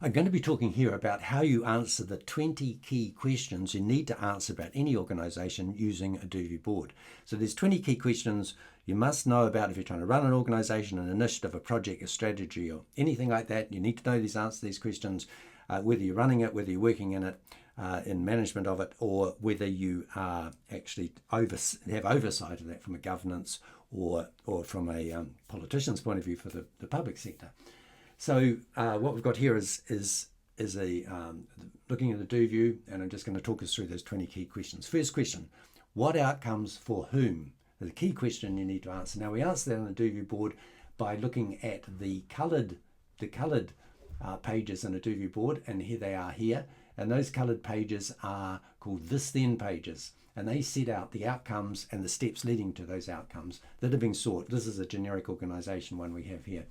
I'm going to be talking here about how you answer the 20 key questions you need to answer about any organisation using a DoView board. So there's 20 key questions you must know about if you're trying to run an organisation, an initiative, a project, a strategy, or anything like that. You need to know these answers to these questions, whether you're running it, whether you're working in it, in management of it, or whether you are actually have oversight of that from a governance or from a politician's point of view for the public sector. So what we've got here is looking at the DoView, and I'm just going to talk us through those 20 key questions. First question, what outcomes for whom? The key question you need to answer. Now we answer that on the DoView board by looking at the coloured pages in a DoView board, and here they are here. And those coloured pages are called this then pages, and they set out the outcomes and the steps leading to those outcomes that are being sought. This is a generic organisation one we have here.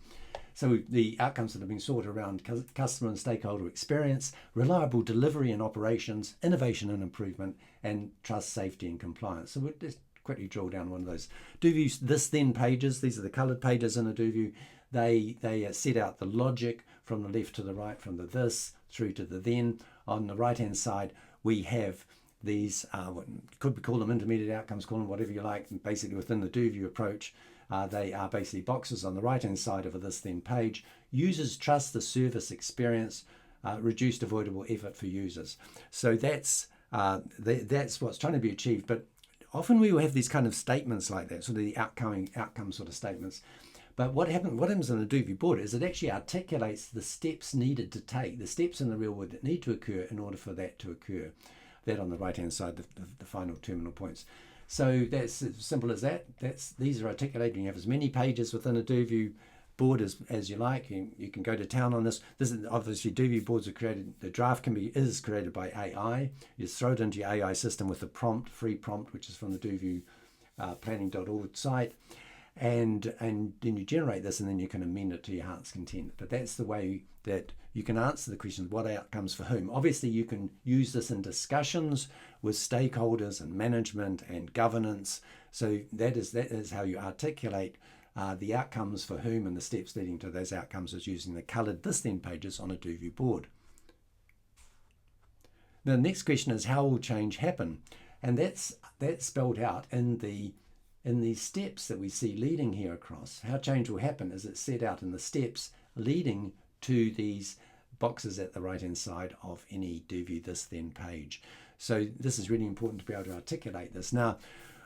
So the outcomes that have been sought around customer and stakeholder experience, reliable delivery and operations, innovation and improvement, and trust, safety and compliance. So we'll just quickly drill down one of those. DoView's this then pages, these are the coloured pages in a DoView. They set out the logic from the left to the right, from the this through to the then. On the right hand side we have these, what could we call them intermediate outcomes, call them whatever you like, basically within the DoView approach. They are basically boxes on the right hand side of a this then page. Users trust the service experience, reduced avoidable effort for users. So that's what's trying to be achieved. But often we will have these kind of statements like that, sort of the outcome sort of statements. But what happens in a DoView board is it actually articulates the steps needed to take, the steps in the real world that need to occur in order for that to occur. That on the right hand side, the final terminal points. So that's as simple as that. These are articulated. You have as many pages within a DoView board as you like. You can go to town on this. This is obviously DoView boards are created. The draft is created by AI. You just throw it into your AI system with the prompt, free prompt, which is from the DoView planning.org site. And then you generate this, and then you can amend it to your heart's content. But that's the way that you can answer the question, what outcomes for whom? Obviously, you can use this in discussions with stakeholders and management and governance. So that is how you articulate the outcomes for whom and the steps leading to those outcomes is using the coloured this then pages on a DoView board. Now, the next question is how will change happen? And that's spelled out in these steps that we see leading here across. How change will happen is it's set out in the steps leading to these boxes at the right hand side of any DoView this then page. So this is really important to be able to articulate this. Now,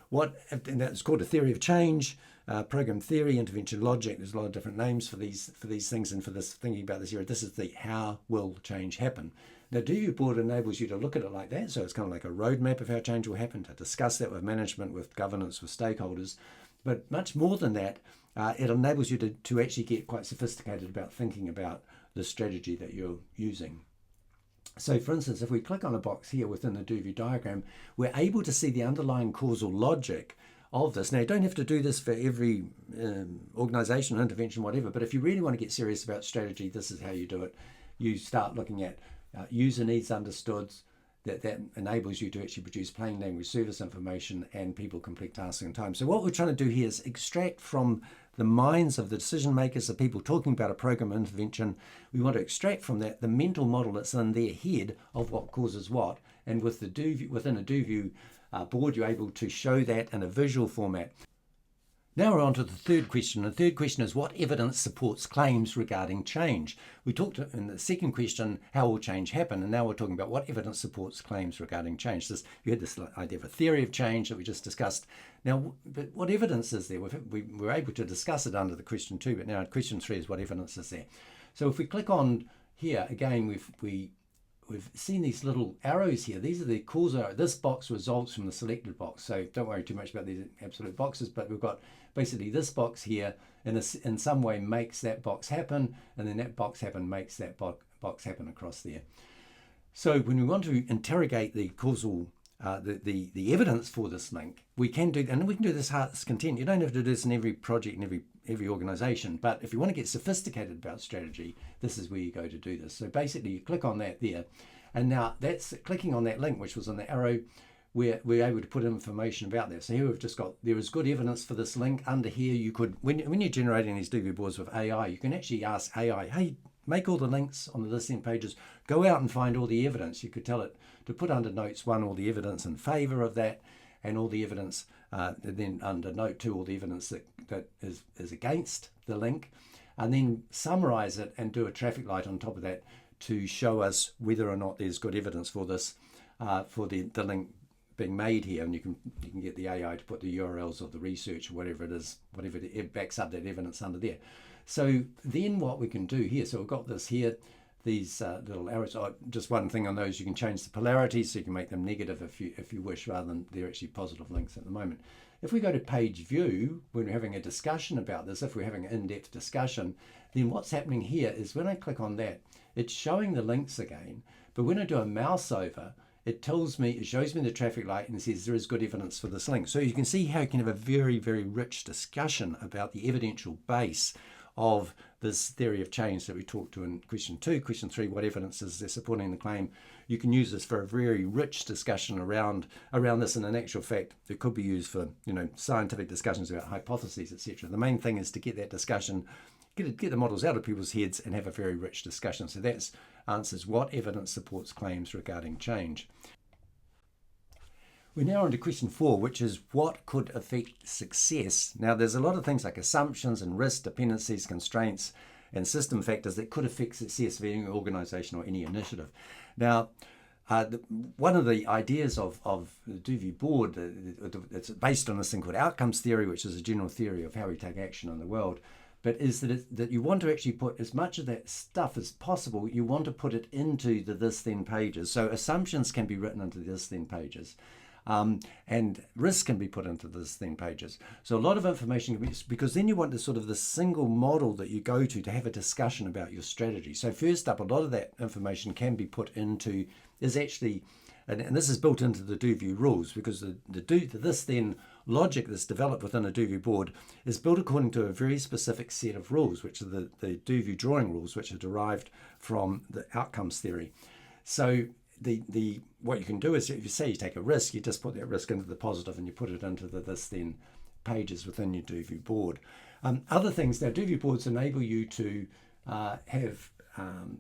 and that's called a theory of change, program theory, intervention logic. There's a lot of different names for these things, and for this thinking about this here, this is the how will change happen. Now, DoView board enables you to look at it like that, so it's kind of like a roadmap of how change will happen, to discuss that with management, with governance, with stakeholders. But much more than that, it enables you to actually get quite sophisticated about thinking about the strategy that you're using. So for instance, if we click on a box here within the DoView diagram, we're able to see the underlying causal logic of this. Now, you don't have to do this for every organisation, intervention, whatever, but if you really want to get serious about strategy, this is how you do it. You start looking at user needs understood, that enables you to actually produce plain language service information and people complete tasks in time. So what we're trying to do here is extract from the minds of the decision makers, the people talking about a program intervention. We want to extract from that the mental model that's in their head of what causes what. And with the DoView, within a DoView board, you're able to show that in a visual format. Now we're on to the third question. The third question is what evidence supports claims regarding change? We talked in the second question, how will change happen? And now we're talking about what evidence supports claims regarding change. You had this idea of a theory of change that we just discussed. Now, but what evidence is there? We were able to discuss it under the question 2, but now question 3 is what evidence is there? So if we click on here, again, we've seen these little arrows here. These are the causal. This box results from the selected box. So don't worry too much about these absolute boxes, but we've got basically this box here in some way makes that box happen, and then that box makes that box happen across there. So when we want to interrogate the causal, the evidence for this link, we can do, and we can do this heart's content. You don't have to do this in every project and every organization, but if you want to get sophisticated about strategy, this is where you go to do this. So basically you click on that there, and now that's clicking on that link, which was on the arrow, we're able to put information about that. So here we've just got, there is good evidence for this link. Under here, you could, when you're generating these DoView boards with AI, you can actually ask AI, hey, make all the links on the this then pages, go out and find all the evidence. You could tell it to put under notes 1 all the evidence in favour of that, and all the evidence, then under note 2 all the evidence that is against the link, and then summarise it and do a traffic light on top of that to show us whether or not there's good evidence for this, for the link being made here. And you can get the AI to put the URLs of the research or whatever it is, whatever it backs up that evidence under there. So then what we can do here, so we've got this here, these little arrows. Just one thing on those, you can change the polarity, so you can make them negative if you wish, rather than they're actually positive links at the moment. If we go to page view, when we're having a discussion about this, if we're having an in-depth discussion, then what's happening here is when I click on that, it's showing the links again, but when I do a mouse over, it shows me the traffic light and it says there is good evidence for this link. So you can see how you can have a very, very rich discussion about the evidential base of this theory of change that we talked to in question 2. Question 3, what evidence is there supporting the claim? You can use this for a very rich discussion around this, and in actual fact it could be used for scientific discussions about hypotheses, etc. The main thing is to get that discussion, get the models out of people's heads and have a very rich discussion. So that answers what evidence supports claims regarding change. We're now on to question 4, which is what could affect success. Now, there's a lot of things like assumptions and risk, dependencies, constraints, and system factors that could affect success of any organisation or any initiative. Now, one of the ideas of the DoView board, it's based on this thing called outcomes theory, which is a general theory of how we take action in the world, but is that you want to actually put as much of that stuff as possible, you want to put it into the this then pages. So assumptions can be written into the this then pages. And risk can be put into this then pages. So a lot of information can be, because then you want this sort of the single model that you go to have a discussion about your strategy. So first up, a lot of that information can be put into, is actually, and this is built into the DoView rules, because the this then logic that's developed within a DoView board is built according to a very specific set of rules, which are the DoView drawing rules, which are derived from the outcomes theory. So what you can do is, if you say you take a risk, you just put that risk into the positive and you put it into the this then pages within your DoView board. Other things, now DoView boards enable you to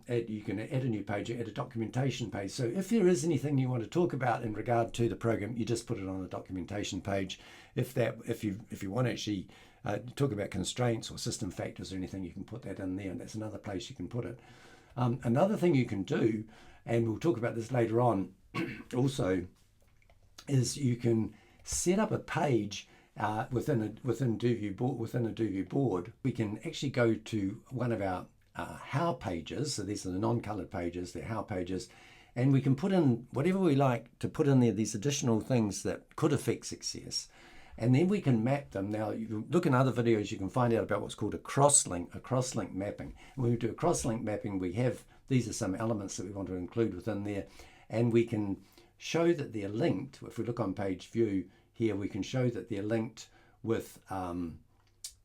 you can add a new page, add a documentation page. So if there is anything you want to talk about in regard to the program, you just put it on the documentation page. If you want to actually talk about constraints or system factors or anything, you can put that in there, and that's another place you can put it. Another thing you can do, and we'll talk about this later on also, is you can set up a page within a DoView board. We can actually go to one of our how pages. So these are the non-colored pages, they're how pages, and we can put in whatever we like to put in there, these additional things that could affect success. And then we can map them. Now, you can look in other videos, you can find out about what's called a crosslink mapping. And when we do a crosslink mapping, these are some elements that we want to include within there, and we can show that they're linked. If we look on page view here, we can show that they're linked with,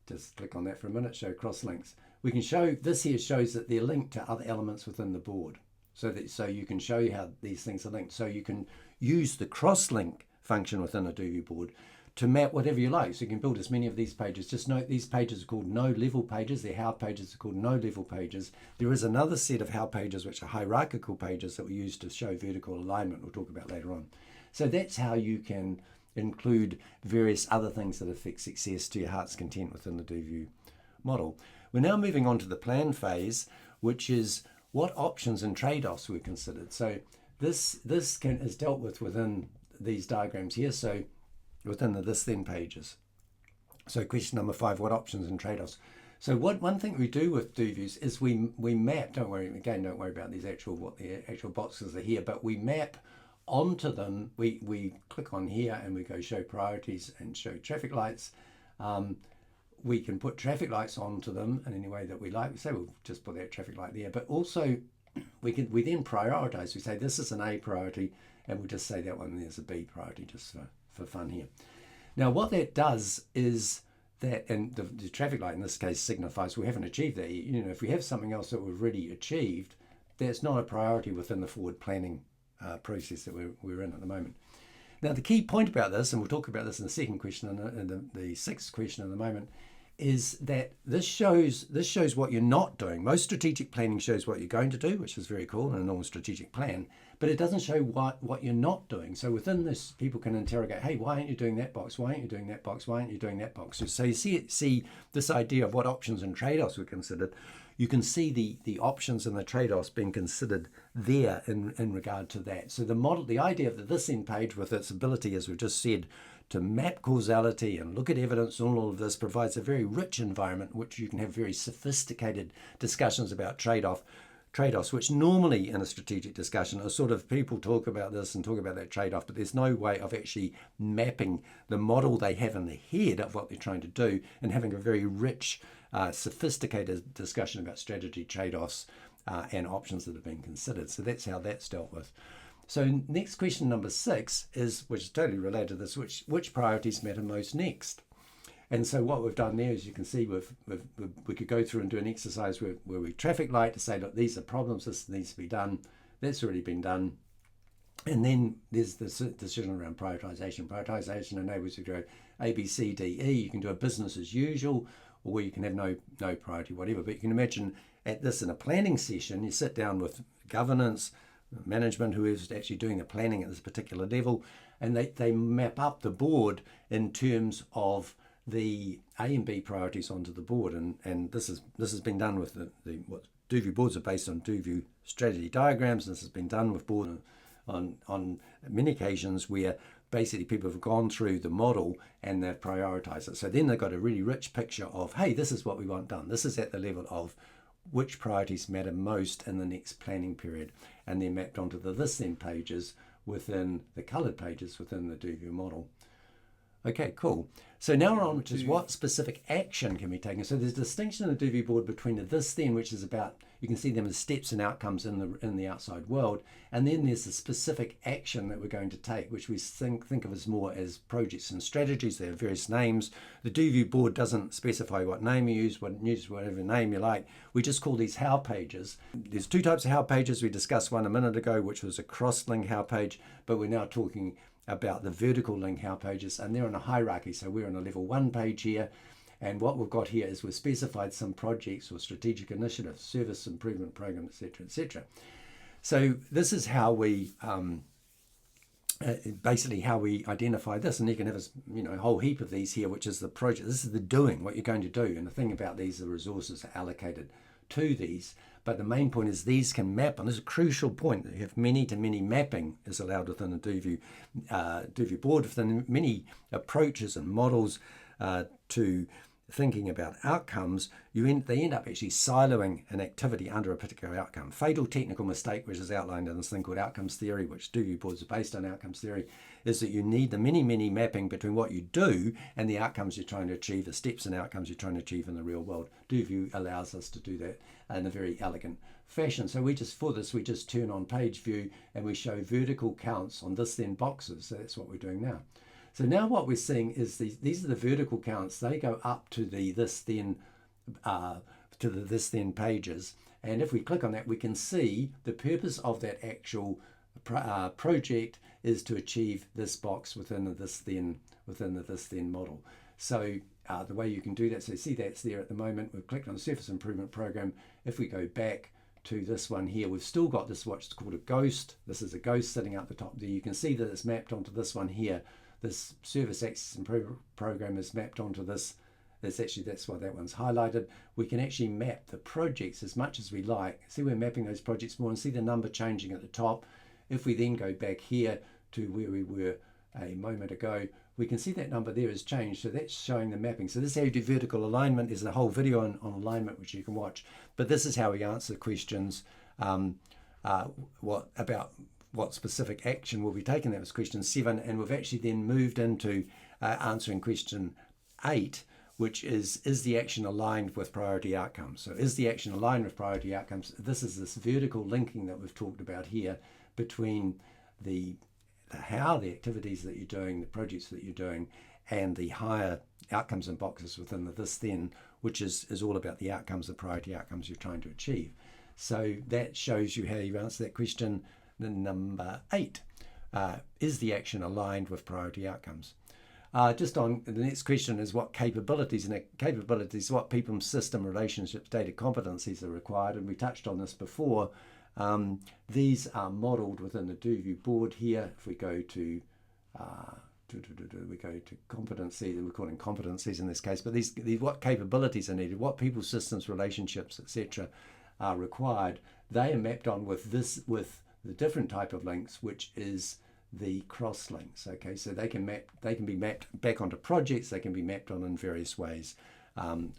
just click on that for a minute, show crosslinks. We can show, this here shows that they're linked to other elements within the board. So you can show you how these things are linked. So you can use the crosslink function within a DoView board to map whatever you like. So you can build as many of these pages. Just note these pages are called no-level pages. Their how pages are called no-level pages. There is another set of how pages which are hierarchical pages that we use to show vertical alignment, we'll talk about later on. So that's how you can include various other things that affect success to your heart's content within the DoView model. We're now moving on to the plan phase, which is what options and trade-offs were considered. So this is dealt with within these diagrams here. So within the this then pages. So question number 5, what options and trade-offs? So one thing we do with DoViews is we map, don't worry about these what the actual boxes are here, but we map onto them. We click on here and we go show priorities and show traffic lights. We can put traffic lights onto them in any way that we like. We say we'll just put that traffic light there, but also we then prioritize. We say this is an A priority, and we'll just say that one there's a B priority, just for fun here. Now what that does is that, and the traffic light in this case signifies we haven't achieved that. If we have something else that we've already achieved, that's not a priority within the forward planning process that we're in at the moment. Now the key point about this, and we'll talk about this in the second question and the sixth question in a moment, is that this shows what you're not doing. Most strategic planning shows what you're going to do, which is very cool in a normal strategic plan, but it doesn't show what you're not doing. So within this, people can interrogate, hey, why aren't you doing that box? Why aren't you doing that box? Why aren't you doing that box? So you see this idea of what options and trade-offs were considered. You can see the options and the trade-offs being considered there in regard to that. So the idea of the this end page, with its ability, as we've just said, to map causality and look at evidence, and all of this provides a very rich environment which you can have very sophisticated discussions about trade-offs, which normally in a strategic discussion are sort of people talk about this and talk about that trade-off, but there's no way of actually mapping the model they have in their head of what they're trying to do and having a very rich, sophisticated discussion about strategy, trade-offs, and options that have been considered. So that's how that's dealt with. So next question, number 6, is, which is totally related to this, which priorities matter most next? And so what we've done there, as you can see, we could go through and do an exercise where we traffic light to say, look, these are problems, this needs to be done, that's already been done. And then there's this decision around prioritization. Prioritization enables you to go A, B, C, D, E. You can do a business as usual, or you can have no priority, whatever. But you can imagine at this in a planning session, you sit down with governance, management, who is actually doing the planning at this particular level, and they map up the board in terms of the A and B priorities onto the board, and this has been done with what DoView boards are based on DoView strategy diagrams. This has been done with board on many occasions where basically people have gone through the model and they've prioritized it. So then they've got a really rich picture of, hey, this is what we want done. This is at the level of which priorities matter most in the next planning period, and they're mapped onto the this then pages within the colored pages within the DoView model. Okay, cool. So now we're on to what specific action can be taken. So there's a distinction in the DoView board between the this then, which is about, you can see them as steps and outcomes in the outside world, and then there's the specific action that we're going to take, which we think of as more as projects and strategies. They have various names. The DoView board doesn't specify what name you use, whatever name you like. We just call these how pages. There's 2 types of how pages. We discussed one a minute ago, which was a cross-link how page, but we're now talking about the vertical link how pages, and they're on a hierarchy. So we're on a level 1 page here, and what we've got here is we've specified some projects or strategic initiatives, service improvement program, etc., etc. So this is how we basically how we identify this, and you can have a whole heap of these here, which is the project. This is the doing, what you're going to do, and the thing about these, the resources are allocated to these. But the main point is these can map, and this is a crucial point, that you have many-to-many mapping is allowed within the DoView board, within many approaches and models to thinking about outcomes. They end up actually siloing an activity under a particular outcome. Fatal technical mistake, which is outlined in this thing called outcomes theory, which DoView boards are based on outcomes theory, is that you need the many mapping between what you do and the outcomes you're trying to achieve, the steps and outcomes you're trying to achieve in the real world. DoView allows us to do that in a very elegant fashion. So we just turn on page view and we show vertical counts on this then boxes. So that's what we're doing now. So now what we're seeing is these are the vertical counts. They go up to the this then pages, and if we click on that, we can see the purpose of that actual project is to achieve this box within the this then model. So the way you can do that, so see that's there at the moment. We've clicked on the surface improvement program. If we go back to this one here, we've still got this what's called a ghost. This is a ghost sitting up the top there. You can see that it's mapped onto this one here. This service access improvement program is mapped onto this. That's why that one's highlighted. We can actually map the projects as much as we like. See, we're mapping those projects more and see the number changing at the top. If we then go back here to where we were a moment ago, we can see that number there has changed. So that's showing the mapping. So this is how you do vertical alignment. There's a whole video on alignment which you can watch. But this is how we answer questions. What specific action will be taken? That was question 7, and we've actually then moved into answering question 8, which is the action aligned with priority outcomes? So is the action aligned with priority outcomes? This is this vertical linking that we've talked about here between the activities that you're doing, the projects that you're doing, and the higher outcomes and boxes within the this then, which is all about the outcomes, the priority outcomes you're trying to achieve. So that shows you how you answer that question. Number 8, is the action aligned with priority outcomes? Just on the next question is what capabilities, and capabilities, what people, system, relationships, data competencies are required, and we touched on this before. These are modelled within the DoView board here. If we go to competencies, we're calling competencies in this case, but these what capabilities are needed, what people, systems, relationships, etc. are required. They are mapped on with the different type of links, which is the cross links. Okay, so they can be mapped back onto projects. They can be mapped on in various ways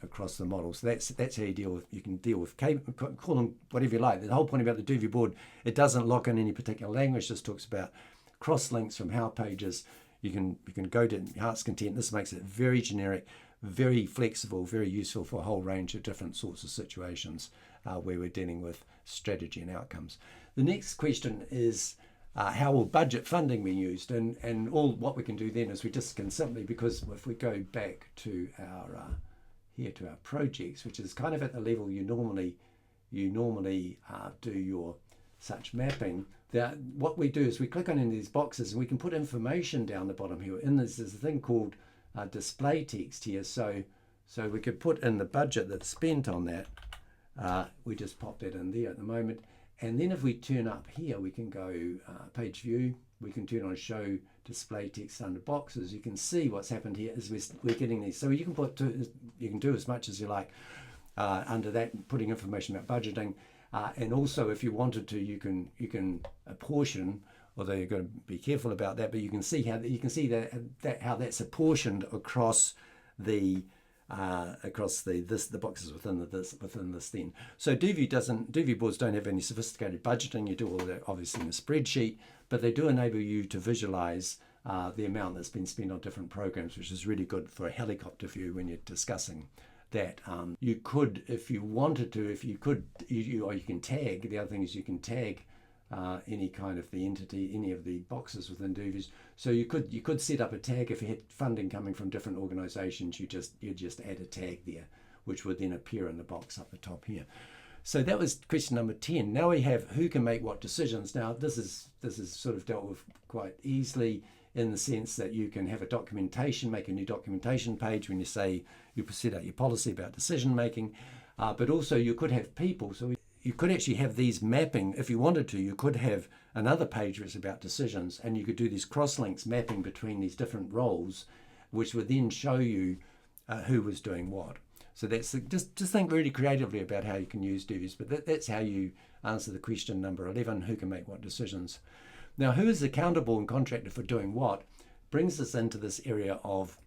across the model. So that's how you deal with. You can deal with call them whatever you like. The whole point about the DoView board, it doesn't lock in any particular language. It just talks about cross links from how pages. You can go to heart's content. This makes it very generic, very flexible, very useful for a whole range of different sorts of situations where we're dealing with strategy and outcomes. The next question is how will budget funding be used? And all what we can do then is we just can simply, because if we go back to our here to our projects, which is kind of at the level you normally do your such mapping. That what we do is we click on any of these boxes and we can put information down the bottom here. In this is a thing called display text here. So we could put in the budget that's spent on that. We just pop that in there at the moment. And then if we turn up here, we can go page view. We can turn on show display text under boxes. You can see what's happened here is we're getting these. So you can do as much as you like under that, putting information about budgeting. And also, if you wanted to, you can apportion. Although you've got to be careful about that, but you can see how how that's apportioned across the boxes within this then. So DoView boards don't have any sophisticated budgeting. You do all that obviously in a spreadsheet, but they do enable you to visualize the amount that's been spent on different programs, which is really good for a helicopter view when you're discussing that. You could, if you wanted to, or you can tag. The other thing is you can tag any kind of the entity, any of the boxes within DoViews. So you could set up a tag if you had funding coming from different organisations. You just add a tag there, which would then appear in the box up the top here. So that was question number 10. Now we have who can make what decisions. Now this is sort of dealt with quite easily in the sense that you can have a documentation, make a new documentation page when you say you set out your policy about decision making, but also you could have people. So you could actually have these mapping, if you wanted to, you could have another page which is about decisions, and you could do these cross-links mapping between these different roles, which would then show you who was doing what. So that's just think really creatively about how you can use DoViews, but that's how you answer the question number 11, who can make what decisions. Now, who is accountable and contracted for doing what brings us into this area of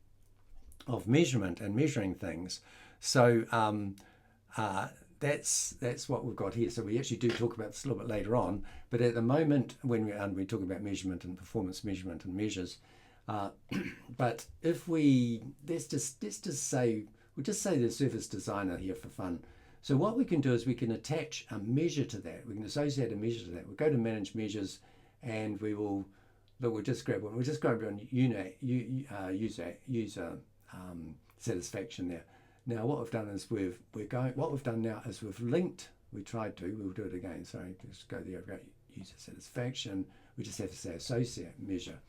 measurement and measuring things. So that's what we've got here. So we actually do talk about this a little bit later on, but at the moment when we talk about measurement and performance measurement and measures, but if let's just say the service designer here for fun. So what we can do is we can attach a measure to that. We can associate a measure to that. We'll go to manage measures, and we'll just grab one. We'll just grab on user satisfaction there. Now what we've done is we've linked. We'll do it again. Sorry, just go there. I've got user satisfaction. We just have to say associate measure.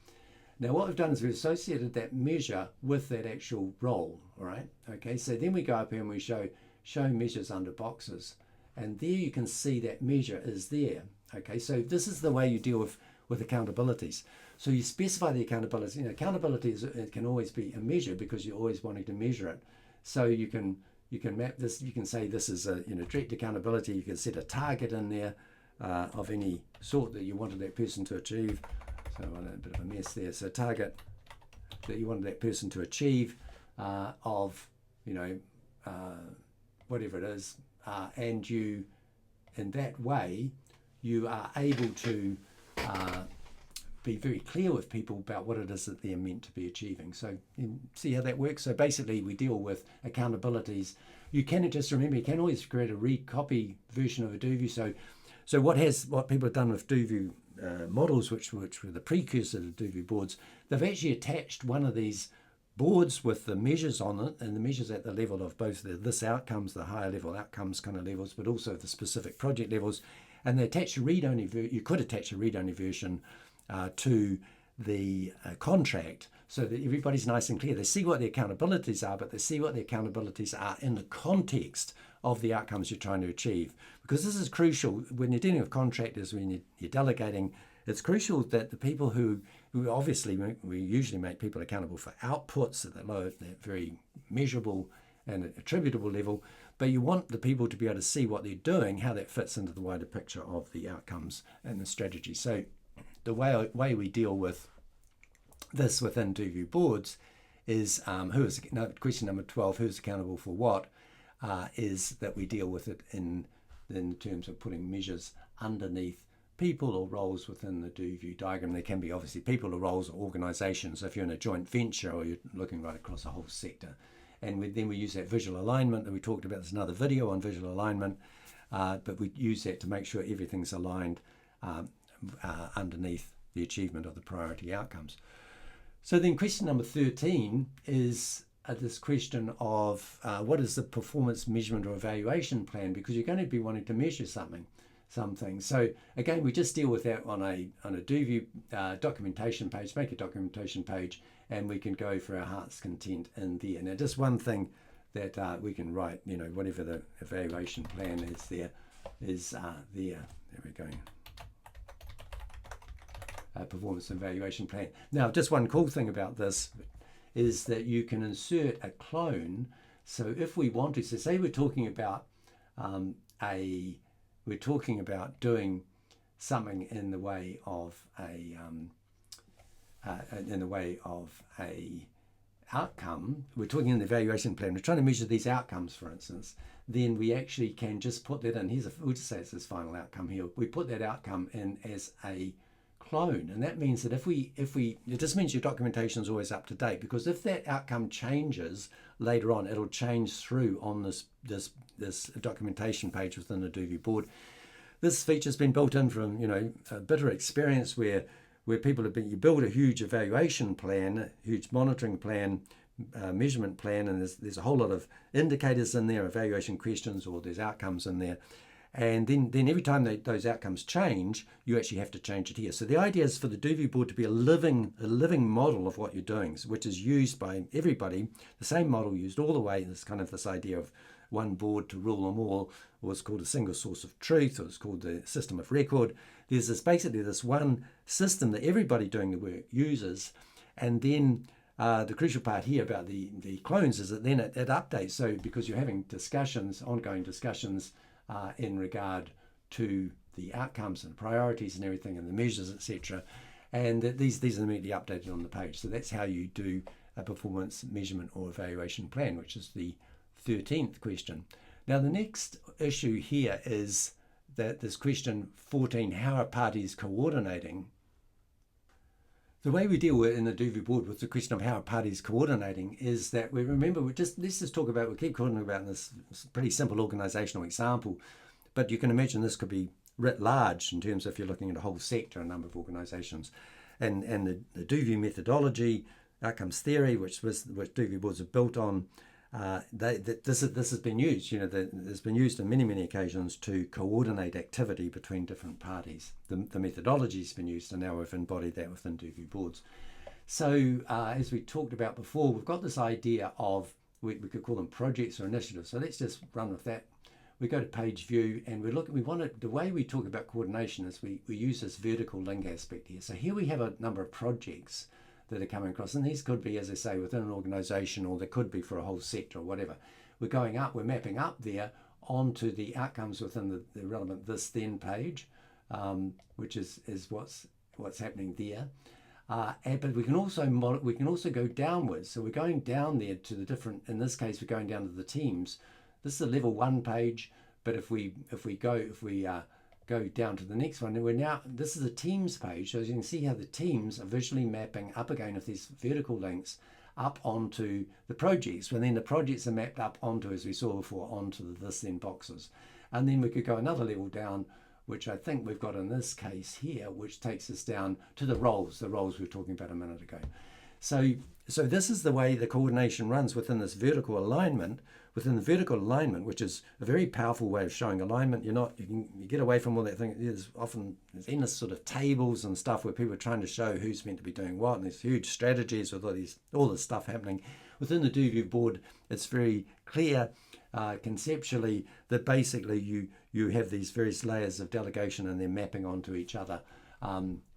Now what we've done is we've associated that measure with that actual role. All right. Okay. So then we go up here and we show measures under boxes, and there you can see that measure is there. Okay. So this is the way you deal with accountabilities. So you specify the accountability. Accountability it can always be a measure because you're always wanting to measure it. So you can map this. You can say this is a direct accountability. You can set a target in there of any sort that you wanted that person to achieve. So I'm in a bit of a mess there. So target that you wanted that person to achieve of whatever it is, and you in that way you are able to be very clear with people about what it is that they're meant to be achieving. So you see how that works? So basically we deal with accountabilities. You can just remember, you can always create a recopy version of a DoView. So what people have done with DoView models, which were the precursor to DoView boards, they've actually attached one of these boards with the measures on it, and the measures at the level of both this outcomes, the higher level outcomes kind of levels, but also the specific project levels. And they attach a read-only. You could attach a read-only version to the contract, so that everybody's nice and clear. They see what their accountabilities are, but they see what their accountabilities are in the context of the outcomes you're trying to achieve. Because this is crucial when you're dealing with contractors, when you're delegating. It's crucial that the people who obviously we usually make people accountable for outputs at that very measurable and attributable level, but you want the people to be able to see what they're doing, how that fits into the wider picture of the outcomes and the strategy. So the way we deal with this within DoView Boards is question number 12, who's accountable for what, is that we deal with it in terms of putting measures underneath people or roles within the DoView diagram. There can be obviously people or roles or organisations. So if you're in a joint venture or you're looking right across a whole sector. And then we use that visual alignment that we talked about. There's another video on visual alignment, but we use that to make sure everything's aligned underneath the achievement of the priority outcomes. So then question number 13 is this question of what is the performance measurement or evaluation plan, because you're going to be wanting to measure something. So again, we just deal with that on a DoView documentation page, make a documentation page, and we can go for our heart's content in there. Now, just one thing that we can write, whatever the evaluation plan is there, is there. There we go. Performance evaluation plan. Now, just one cool thing about this is that you can insert a clone. So if we want to, so say we're talking about doing something in the way of a outcome. We're talking in the evaluation plan. We're trying to measure these outcomes, for instance. Then we actually can just put that in. We'll just say it's this final outcome here. We put that outcome in as a clone, and that means that if we it just means your documentation is always up to date, because if that outcome changes later on, it'll change through on this documentation page within the DoView board. This feature's been built in from a bitter experience where people have been, you build a huge evaluation plan, a huge monitoring plan, measurement plan, and there's a whole lot of indicators in there, evaluation questions, or there's outcomes in there. And then every time those outcomes change, you actually have to change it here. So the idea is for the DoView board to be a living model of what you're doing, which is used by everybody. The same model used all the way. There's kind of this idea of one board to rule them all, or it's called a single source of truth, or it's called the system of record. There's basically this one system that everybody doing the work uses. And then the crucial part here about the clones is that then it updates. So because you're having ongoing discussions, in regard to the outcomes and priorities and everything and the measures, etc. And that these are immediately updated on the page. So that's how you do a performance measurement or evaluation plan, which is the 13th question. Now, the next issue here is that this question 14, how are parties coordinating? The way we deal with in the DoView board with the question of how are parties coordinating is that let's just talk about, we keep talking about this pretty simple organizational example, but you can imagine this could be writ large in terms of if you're looking at a whole sector, a number of organizations. And the DoView methodology, outcomes theory, which DoView boards are built on, this has been used. It's been used on many occasions to coordinate activity between different parties. The methodology's been used, and now we've embodied that within DoView boards. So as we talked about before, we've got this idea of we could call them projects or initiatives. So let's just run with that. We go to page view, and the way we talk about coordination is we use this vertical link aspect here. So here we have a number of projects that are coming across, and these could be, as I say, within an organization, or they could be for a whole sector or whatever. We're mapping up there onto the outcomes within the relevant this then page, which is what's happening there. But we can also go downwards. So we're going down there to the different, in this case we're going down to the teams. This is a level 1 page, but if we go down to the next one, this is a teams page. So as you can see how the teams are visually mapping up again with these vertical links up onto the projects, when then the projects are mapped up onto, as we saw before, onto the this then boxes. And then we could go another level down, which I think we've got in this case here, which takes us down to the roles we were talking about a minute ago. So this is the way the coordination runs within this vertical alignment, within the vertical alignment, which is a very powerful way of showing alignment, you get away from all that thing. There's endless sort of tables and stuff where people are trying to show who's meant to be doing what, and there's huge strategies with all this stuff happening. Within the DoView board, it's very clear conceptually that basically you have these various layers of delegation and they're mapping onto each other,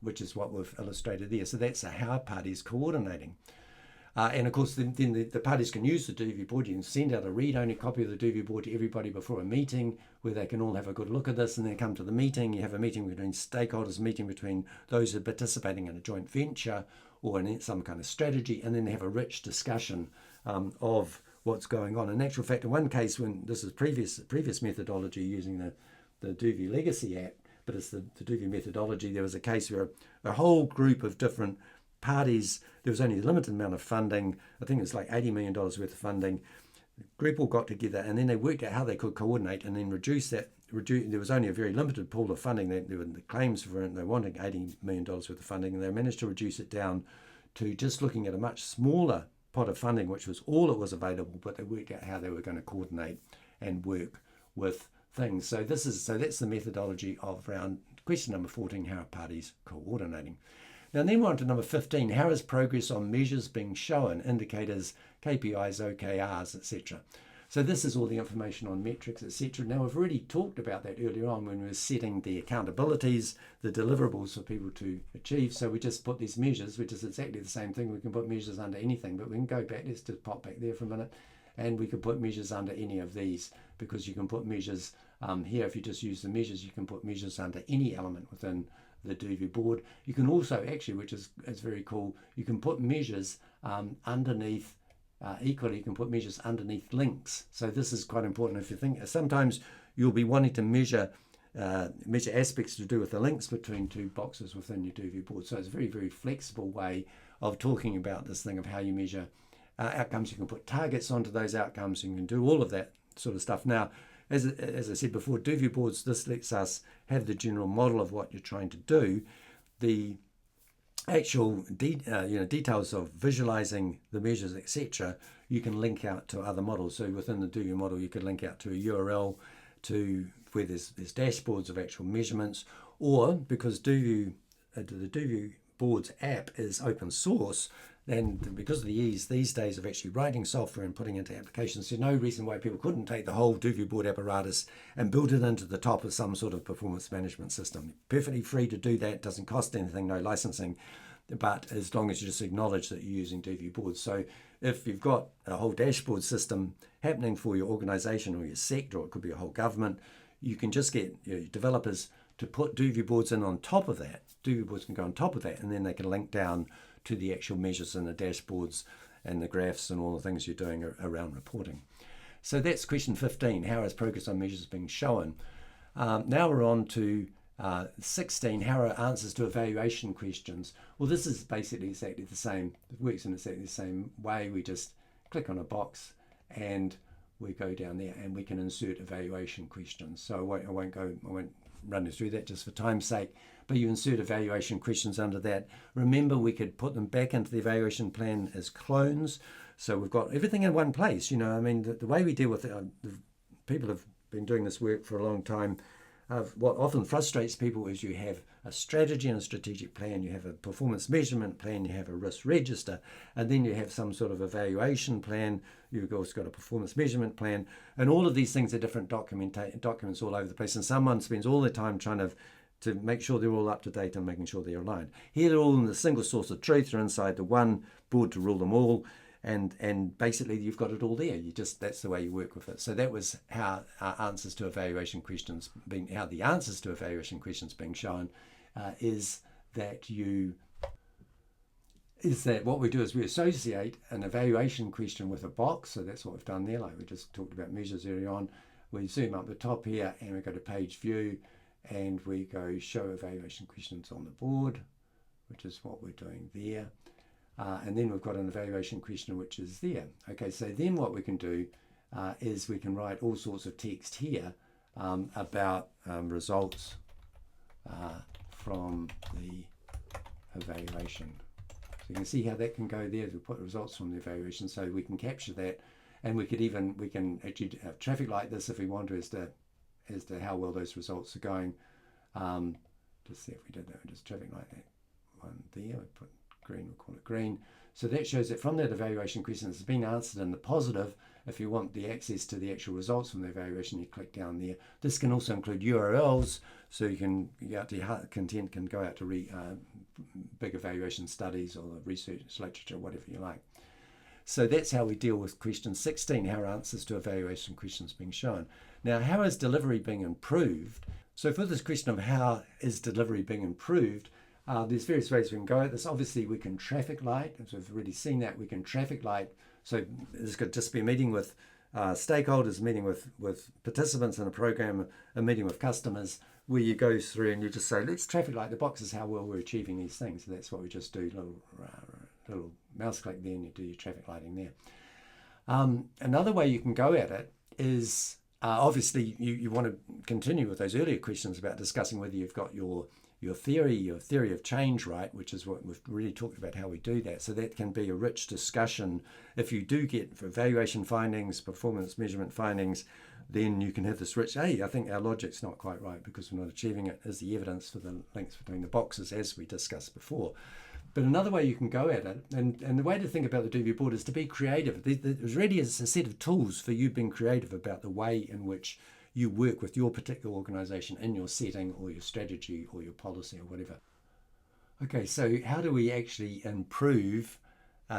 which is what we've illustrated there. So that's how parties coordinating. And of course, then the parties can use the DoView board. You can send out a read-only copy of the DoView board to everybody before a meeting where they can all have a good look at this, and then come to the meeting. You have a meeting between stakeholders, a meeting between those who are participating in a joint venture or in some kind of strategy, and then they have a rich discussion of what's going on. In actual fact, in one case, when this is previous methodology using the DoView Legacy app, but it's the DoView methodology, there was a case where a whole group of different parties, there was only a limited amount of funding. I think it was like $80 million worth of funding. The group all got together and then they worked out how they could coordinate and then reduce that. There was only a very limited pool of funding. There were the claims for it. They wanted $80 million worth of funding, and they managed to reduce it down to just looking at a much smaller pot of funding, which was all that was available, but they worked out how they were going to coordinate and work with things. So that's the methodology of round question number 14, how are parties coordinating? Now then we're on to number 15, how is progress on measures being shown, indicators, KPIs, OKRs, etc. So this is all the information on metrics, etc. Now we've already talked about that earlier on when we were setting the accountabilities, the deliverables for people to achieve. So we just put these measures, which is exactly the same thing. We can put measures under anything, but we can go back, let's just pop back there for a minute, and we can put measures under any of these, because you can put measures here. If you just use the measures, you can put measures under any element within the DoView board. You can also actually, which is very cool, you can put measures underneath, equally you can put measures underneath links. So this is quite important. If you think, sometimes you'll be wanting to measure aspects to do with the links between two boxes within your DoView board. So it's a very, very flexible way of talking about this thing of how you measure outcomes. You can put targets onto those outcomes. You can do all of that sort of stuff. Now, as I said before, DoView boards, this lets us have the general model of what you're trying to do. The actual details of visualizing the measures, etc., you can link out to other models. So within the DoView model, you could link out to a URL to where there's dashboards of actual measurements, or because the DoView Boards app is open source, and because of the ease these days of actually writing software and putting it into applications, there's no reason why people couldn't take the whole DoView board apparatus and build it into the top of some sort of performance management system. Perfectly free to do that, doesn't cost anything, no licensing, but as long as you just acknowledge that you're using DoView boards. So if you've got a whole dashboard system happening for your organization or your sector, or it could be a whole government, you can just get your developers to put DoView boards in on top of that. DoView boards can go on top of that, and then they can link down to the actual measures and the dashboards and the graphs and all the things you're doing around reporting. So that's question 15, how is progress on measures being shown? Now we're on to 16, how are answers to evaluation questions? Well, this is basically exactly the same. It works in exactly the same way. We just click on a box and we go down there and we can insert evaluation questions. So I won't run you through that just for time's sake, but you insert evaluation questions under that. Remember, we could put them back into the evaluation plan as clones. So we've got everything in one place. I mean, the way we deal with it, the people have been doing this work for a long time. What often frustrates people is you have a strategy and a strategic plan, you have a performance measurement plan, you have a risk register, and then you have some sort of evaluation plan. You've also got a performance measurement plan, and all of these things are different documents all over the place, and someone spends all their time trying to make sure they're all up to date and making sure they're aligned. Here they're all in the single source of truth, they're inside the one board to rule them all, and basically you've got it all there. That's the way you work with it. So that was how the answers to evaluation questions being shown, is that what we do is we associate an evaluation question with a box. So that's what we've done there, like we just talked about measures earlier on. We zoom up the top here and we go to page view and we go show evaluation questions on the board, which is what we're doing there. And then we've got an evaluation question which is there. Okay, so then what we can do is we can write all sorts of text here about results from the evaluation. So you can see how that can go there. We put results from the evaluation, so we can capture that. And we can actually traffic light this if we want to as to how well those results are going. Just see if we did that. We'll just traffic light that one there. We put green, we'll call it green. So that shows that from that evaluation question that's been answered in the positive. If you want the access to the actual results from the evaluation, you click down there. This can also include URLs, so you can go out to content can go out to big evaluation studies or research literature, whatever you like. So that's how we deal with question 16, how are answers to evaluation questions being shown. Now, how is delivery being improved? So for this question of how is delivery being improved, there's various ways we can go at this. Obviously, we can traffic light, as we've already seen that. We can traffic light. So this could just be a meeting with stakeholders, meeting with participants in a program, a meeting with customers, where you go through and you just say, let's traffic light the boxes, how well we're achieving these things. So that's what we just do, little mouse click there and you do your traffic lighting there. Another way you can go at it is, obviously, you want to continue with those earlier questions about discussing whether you've got your theory of change right, which is what we've really talked about how we do that. So that can be a rich discussion. If you do get evaluation findings, performance measurement findings, then you can have this rich, hey, I think our logic's not quite right because we're not achieving it, as the evidence for the links between the boxes, as we discussed before. But another way you can go at it, and the way to think about the DoView board is to be creative. It really is a set of tools for you being creative about the way in which you work with your particular organization in your setting or your strategy or your policy or whatever. Okay, so how do we actually improve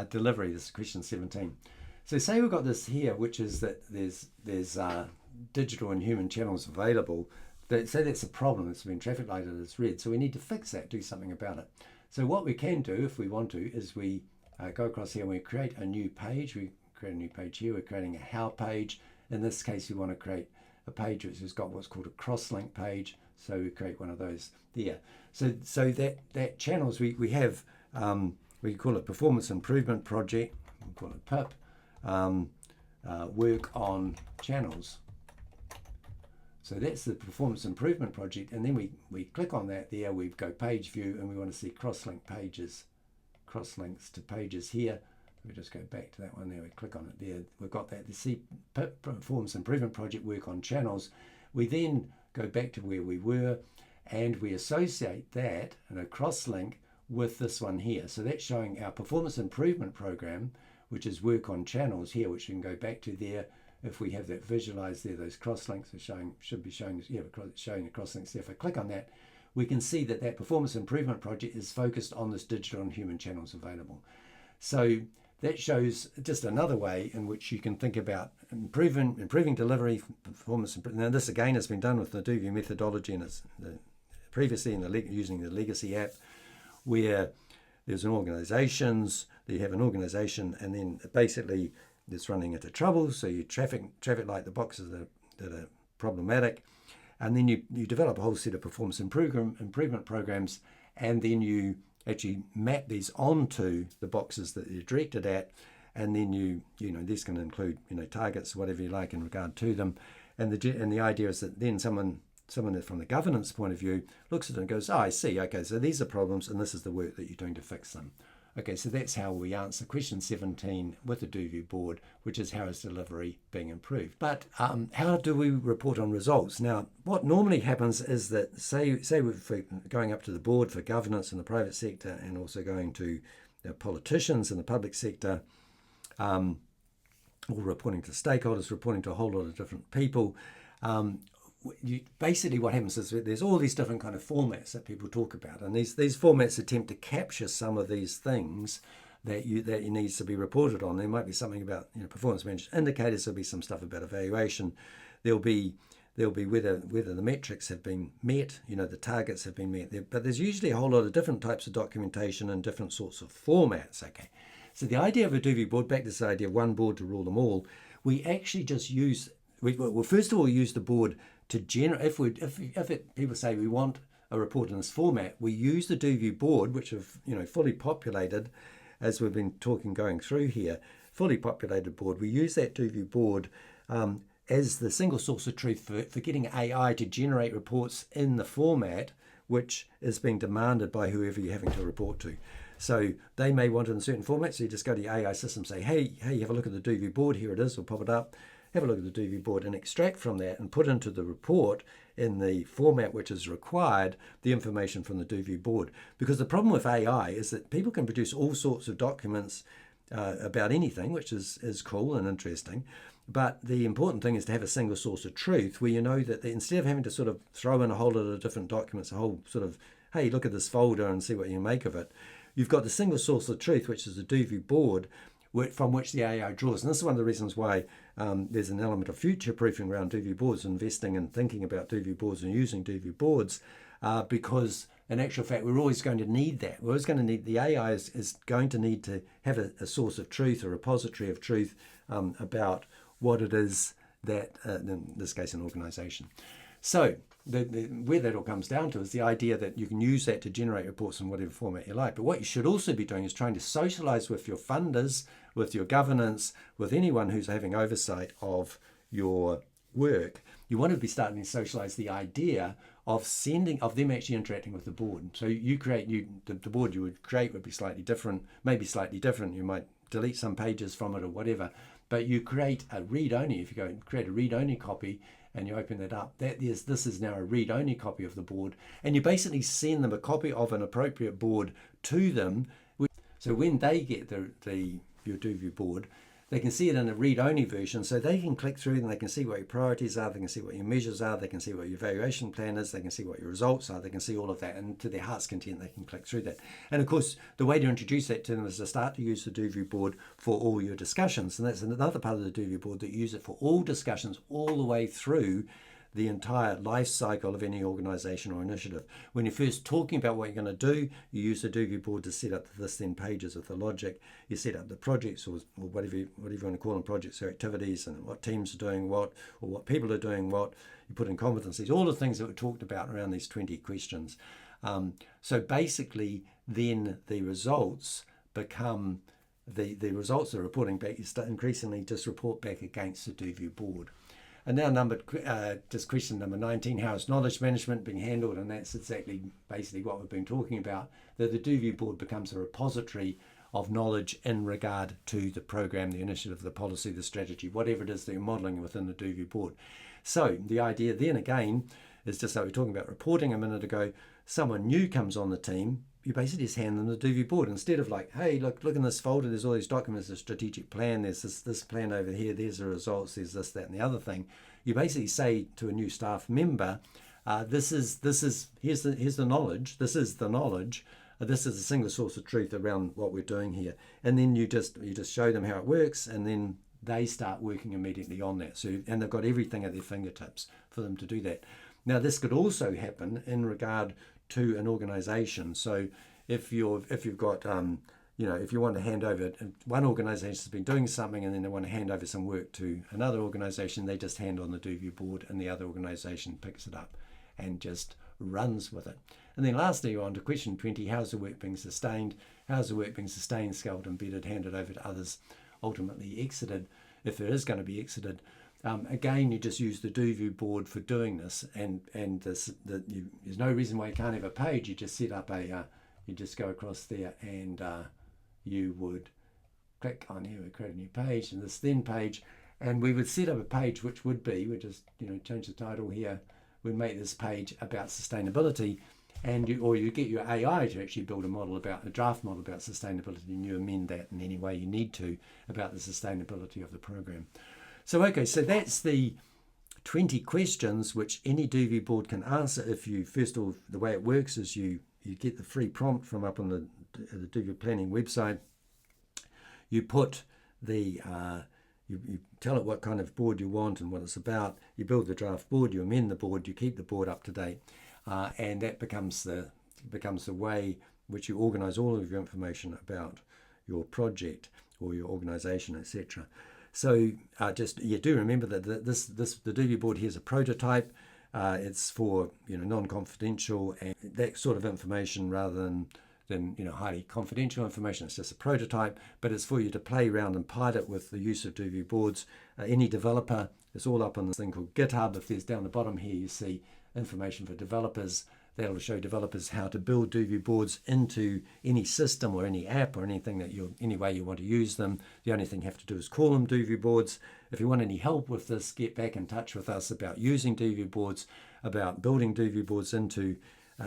delivery? This is question 17. So say we've got this here, which is that there's digital and human channels available. Say that's a problem. It's been traffic lighted as red. So we need to fix that, do something about it. So what we can do if we want to is we go across here and we create a new page. We create a new page here. We're creating a how page. In this case, we want to create a page which has got what's called a cross-link page. So we create one of those there. So that channels, we have, we call it performance improvement project. We call it PIP. Work on channels. So that's the performance improvement project, and then we click on that there, we go page view, and we want to see cross-link pages, cross-links to pages here. We just go back to that one there, we click on it there, we've got that, the C performance improvement project, work on channels. We then go back to where we were, and we associate that in a cross-link with this one here. So that's showing our performance improvement program, which is work on channels here, which you can go back to there. If we have that visualized there, those cross-links are should be showing the cross-links there. If I click on that, we can see that that performance improvement project is focused on this digital and human channels available. So that shows just another way in which you can think about improving delivery, performance. Now this again has been done with the DoView methodology, and it's previously using the legacy app, where there's an organizations, you have an organization, and then basically it's running into trouble, so you traffic light the boxes that are problematic, and then you develop a whole set of performance improvement programs, and then you actually map these onto the boxes that you're directed at, and then you know this can include targets, whatever you like in regard to them, and the idea is that then someone from the governance point of view looks at it and goes, oh, I see, okay, so these are problems and this is the work that you're doing to fix them. Okay, so that's how we answer question 17 with the DoView board, which is how is delivery being improved. But how do we report on results? Now, what normally happens is that, say we're going up to the board for governance in the private sector and also going to politicians in the public sector, or reporting to stakeholders, reporting to a whole lot of different people, basically what happens is there's all these different kind of formats that people talk about, and these formats attempt to capture some of these things that needs to be reported on. There might be something about performance management indicators. There'll be some stuff about evaluation. There'll be whether the metrics have been met, the targets have been met. But there's usually a whole lot of different types of documentation and different sorts of formats. Okay, so the idea of a DoView board, back to this idea of one board to rule them all, we actually just use. Well, first of all, use the board to generate. If people say we want a report in this format, we use the DoView board, which have fully populated, as we've been going through here, fully populated board. We use that DoView board as the single source of truth for getting AI to generate reports in the format which is being demanded by whoever you're having to report to. So they may want it in a certain format, so you just go to your AI system, say, hey, have a look at the DoView board, here it is, we'll pop it up, have a look at the DoView board and extract from that and put into the report in the format which is required the information from the DoView board. Because the problem with AI is that people can produce all sorts of documents about anything, which is cool and interesting. But the important thing is to have a single source of truth where you know that instead of having to sort of throw in a whole lot of different documents, a whole sort of, hey, look at this folder and see what you make of it, you've got the single source of truth, which is the DoView board, from which the AI draws. And this is one of the reasons why there's an element of future-proofing around DoView boards, investing and thinking about DoView boards and using DoView boards, because in actual fact, we're always going to need that. We're always going to need, the AI is going to need to have a source of truth, a repository of truth about what it is that, in this case, an organization. So where that all comes down to is the idea that you can use that to generate reports in whatever format you like. But what you should also be doing is trying to socialize with your funders, with your governance, with anyone who's having oversight of your work. You want to be starting to socialize the idea of them actually interacting with the board. So you create, the board you would create would be slightly different, maybe slightly different. You might delete some pages from it or whatever, but you create a read-only. If you go and create a read-only copy and you open that up, this is now a read-only copy of the board, and you basically send them a copy of an appropriate board to them. So when they get your DoView board, they can see it in a read-only version, so they can click through and they can see what your priorities are, they can see what your measures are, they can see what your evaluation plan is, they can see what your results are, they can see all of that, and to their heart's content they can click through that. And of course, the way to introduce that to them is to start to use the DoView board for all your discussions, and that's another part of the DoView board, that you use it for all discussions all the way through the entire life cycle of any organization or initiative. When you're first talking about what you're going to do, you use the DoView board to set up the this then pages with the logic. You set up the projects, or whatever you want to call them, projects or activities, and what teams are doing what, or what people are doing what. You put in competencies, all the things that were talked about around these 20 questions. So basically, then the results become the results they're reporting back. You start increasingly just report back against the DoView board. And now just question number 19, how is knowledge management being handled? And that's exactly basically what we've been talking about, that the DoView board becomes a repository of knowledge in regard to the program, the initiative, the policy, the strategy, whatever it is that you're modeling within the DoView board. So the idea then again is just like we were talking about reporting a minute ago, someone new comes on the team, you basically just hand them the DoView board. Instead of like, hey, look in this folder, there's all these documents, the strategic plan, there's this plan over here, there's the results, there's this, that, and the other thing. You basically say to a new staff member, here's the knowledge, this is the knowledge, this is a single source of truth around what we're doing here. And then you just show them how it works, and then they start working immediately on that. So, and they've got everything at their fingertips for them to do that. Now, this could also happen in regard to an organization. So if you've got if you want to hand over, one organization has been doing something and then they want to hand over some work to another organization, they just hand on the DoView board and the other organization picks it up and just runs with it. And then lastly, you're on to question 20, how's the work being sustained? How's the work being sustained, scaled, embedded, handed over to others, ultimately exited, if it is going to be exited? Again, you just use the DoView board for doing this, and there's no reason why you can't have a page. You just set up you just go across there, and you would click on here, we create a new page, and this then page, and we would set up a page which would be, we just change the title here, we'd make this page about sustainability, and you get your AI to actually build a draft model about sustainability, and you amend that in any way you need to about the sustainability of the program. So that's the 20 questions which any DoView board can answer if you, first of all, the way it works is you get the free prompt from up on the DoView planning website. You put you tell it what kind of board you want and what it's about. You build the draft board, you amend the board, you keep the board up to date, and that becomes the way which you organize all of your information about your project or your organization, etc. So do remember that the DoView board here is a prototype. It's for non-confidential and that sort of information rather than highly confidential information. It's just a prototype, but it's for you to play around and pilot with the use of DoView boards. Any developer, it's all up on this thing called GitHub. If there's down the bottom here, you see information for developers. That'll show developers how to build DoView boards into any system or any app or anything that any way you want to use them. The only thing you have to do is call them DoView boards. If you want any help with this, get back in touch with us about using DoView boards, about building DoView boards into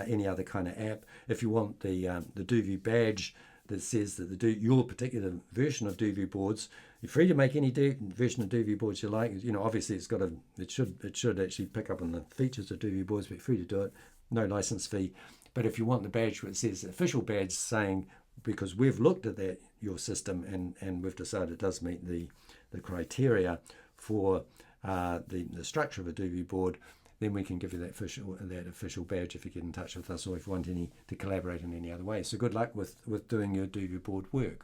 any other kind of app. If you want the DoView badge that says that your particular version of DoView boards, you're free to make any version of DoView boards you like. Obviously it should actually pick up on the features of DoView boards, but you're free to do it. No license fee. But if you want the badge where it says official badge, saying because we've looked at your system and we've decided it does meet the criteria for the structure of a DoView board, then we can give you that official badge if you get in touch with us, or if you want to collaborate in any other way. So good luck with doing your DoView board work.